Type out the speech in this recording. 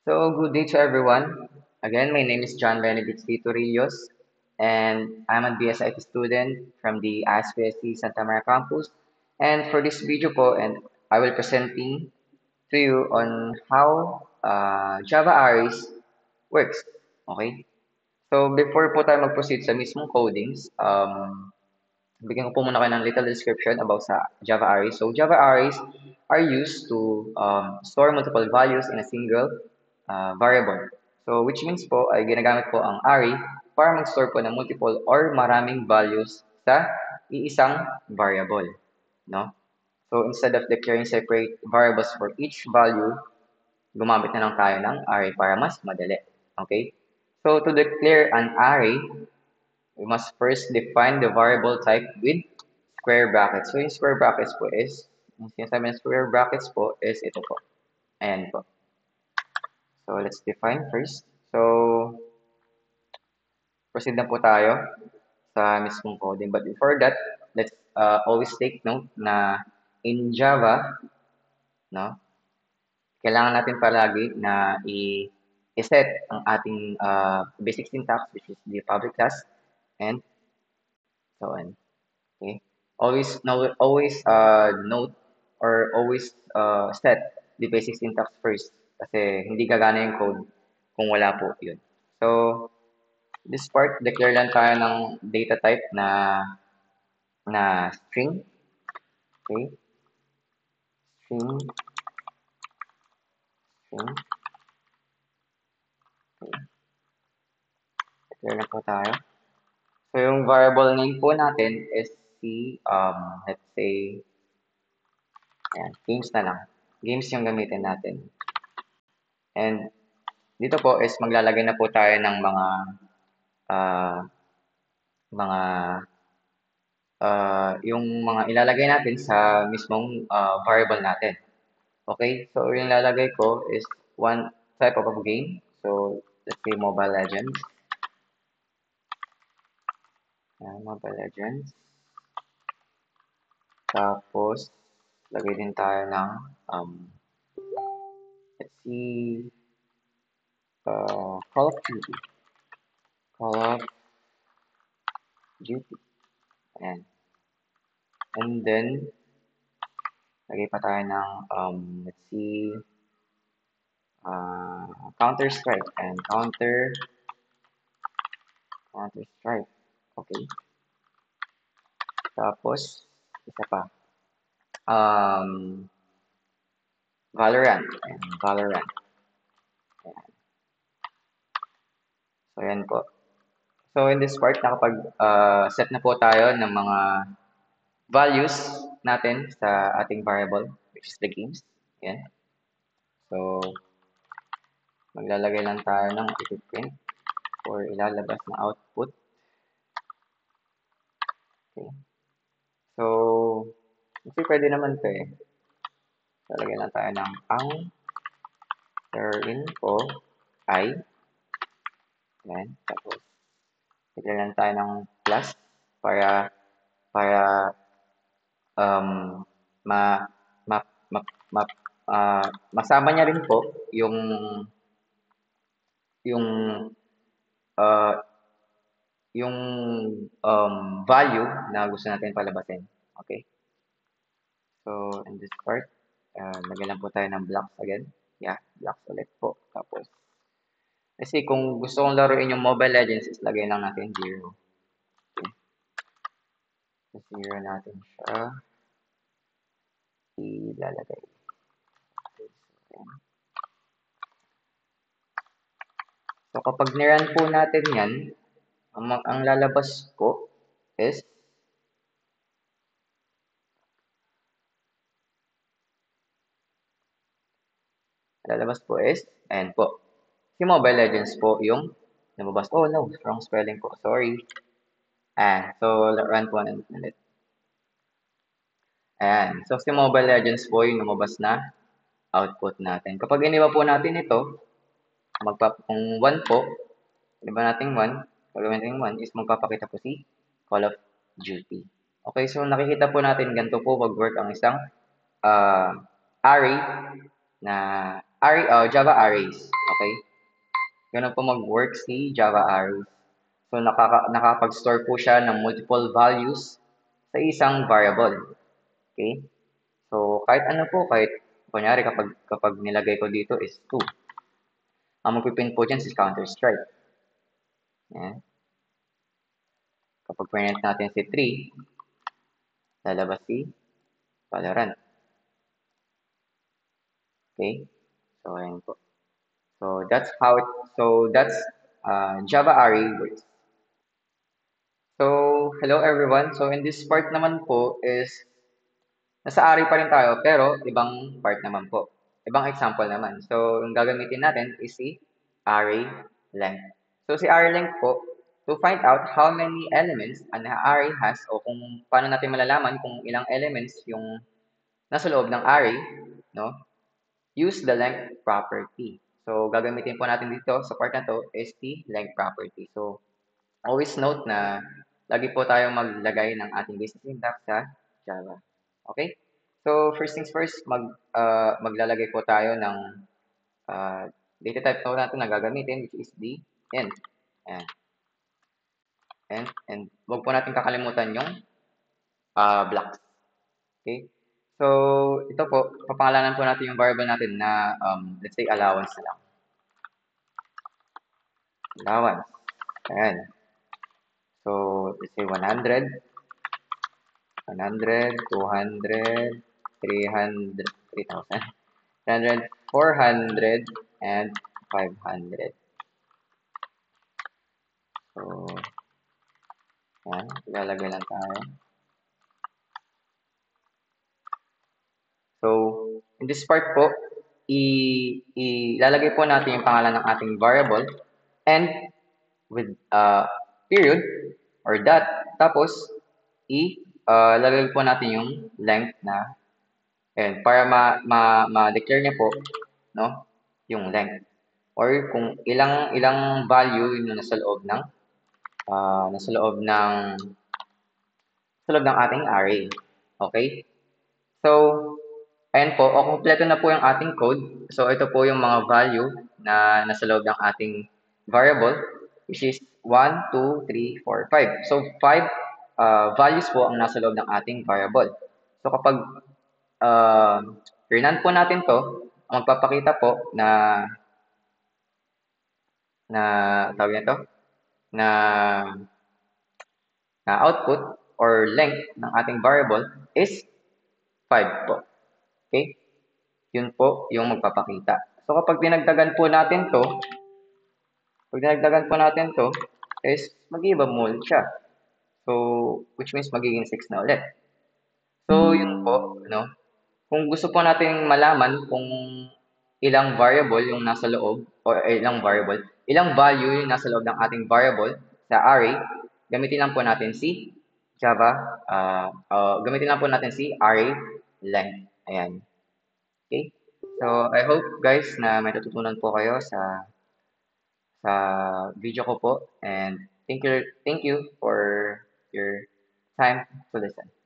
So, good day to everyone. Again, my name is John Benedict Tito Rios, and I'm a BSIT student from the ASPSC Santa Maria campus. And for this video po, and I will presenting to you on how Java arrays works. Okay? So, before po tayo mag-proceed sa mismong codings, bigyan ko po muna kayo ng little description about sa Java arrays. So, Java arrays are used to store multiple values in a single variable. So, which means po ay ginagamit po ang array para mag-store po ng multiple or maraming values sa iisang variable. No? So, instead of declaring separate variables for each value, gumamit na lang tayo ng array para mas madali. Okay? So, to declare an array, we must first define the variable type with square brackets. So, yung square brackets po is, yung sinasabi ng square brackets po is ito po. Ayan po. So, let's define first. So, proceed na po tayo sa mismong coding. But before that, let's always take note na in Java, no, kailangan natin palagi na i-set ang ating basic syntax, which is the public class, and so on. Okay? Always note or always set the basic syntax first kasi hindi gagana yung code kung wala po yun. So, this part, declare lang tayo ng data type na string. Okay? String. String. Okay. Declare lang po tayo. So, yung variable name po natin is let's say, ayan, games na lang. Games yung gamitin natin. And dito po is maglalagay na po tayo ng uh, mga yung mga ilalagay natin sa mismong variable natin. Okay? So, yung ilalagay ko is one type of a game. So, let's say Mobile Legends. Ayan, Mobile Legends. Tapos, lagay din tayo ng, let's see, Call of Duty. Call of Duty. Ayan. And then, lagay pa tayo ng, let's see, Counter-Strike and Counter-Strike. Okay. Tapos, isa pa. Valorant and Valorant. Ayan. So, yan po. So, in this part, nakapag-set na po tayo ng mga values natin sa ating variable, which is the games. Ayan. So, maglalagay lang tayo ng i-print or ilalabas na output. Okay. So, kasi pwede naman ito eh. Lalagay lang tayo ng ang info ay. Ayan. Tapos, lagay lang tayo ng plus para ma, ma, ma, ma, masama niya rin po yung uh, yung value na gusto natin palabasin. Okay? So, in this part, lagyan lang po tayo ng blocks again. Yeah, blocks ulit po. Tapos, kasi kung gusto kong laruin yung Mobile Legends, is lagay lang natin 0. Okay. So, 0 natin siya. Ilalagay. Okay. So, kapag nirun po natin yan, ang lalabas po is ayan po. Si Mobile Legends po yung lumabas. Oh no, wrong spelling po. Sorry. So run po ulit. Ayan. So si Mobile Legends po yung lumabas na output natin. Kapag iniba po natin ito, kung 1 po, iniba natin 1, gagawin natin 1 is magpapakita po si Call of Duty. Okay, so nakikita po natin ganito po mag-work ang isang array na Java arrays. Okay? Ganun po mag-work si Java arrays. So, nakapag-store po siya ng multiple values sa isang variable. Okay? So, kahit ano po, kahit kunyari kapag nilagay ko dito is 2. Ang magpipin po dyan is Counter-Strike. Yan. Kapag print natin si 3, lalabas si Valorant. Okay? So, ayan po. So, that's Java array works. So, hello everyone. So, in this part naman po is nasa array pa rin tayo, pero ibang part naman po. Ibang example naman. So, yung gagamitin natin is si array length. So, si array length po, to find out how many elements an array has o kung paano natin malalaman kung ilang elements yung nasa loob ng array, no? Use the length property. So, gagamitin po natin dito sa part na to is the length property. So, always note na lagi po tayong maglagay ng ating basic syntax sa Java. Okay? So, first things first, maglalagay po tayo ng uh, data type po natin na gagamitin, which is the int. Ayan. And wag po natin kakalimutan yung blocks. Okay? So, ito po, papangalanan po natin yung variable natin na, let's say, allowance na lang. Allowance. Ayan. So, let's say 100, 100, 200, 300, 3,000, 300, 400, and 500. So, yan. Ilalagay lang tayo. So, in this part po, ilalagay po natin yung pangalan ng ating variable and with period or dot. Tapos, ilalagay po natin yung length na para ma-declare niya po, no, yung length or kung ilang value yung nasa loob ng ating array. Okay? So, ayan po, kumpleto na po yung ating code. So, ito po yung mga value na nasa loob ng ating variable, which is 1, 2, 3, 4, 5. So, 5 values po ang nasa loob ng ating variable. So, kapag renan po natin to, ang magpapakita po na tawag nito, na na output or length ng ating variable is 5 po. Okay? Yun po yung magpapakita. So kapag dinagdagan po natin to, is mag-iba mode siya. So, which means magiging 6 na ulit. So, yun po, no? Kung gusto po natin malaman kung ilang variable yung nasa loob, or ilang value yung nasa loob ng ating variable sa array, gamitin lang po natin si gamitin lang po natin si array length. Ayan. Okay? So, I hope guys na may natutunan po kayo sa video ko po and thank you for your time to listen.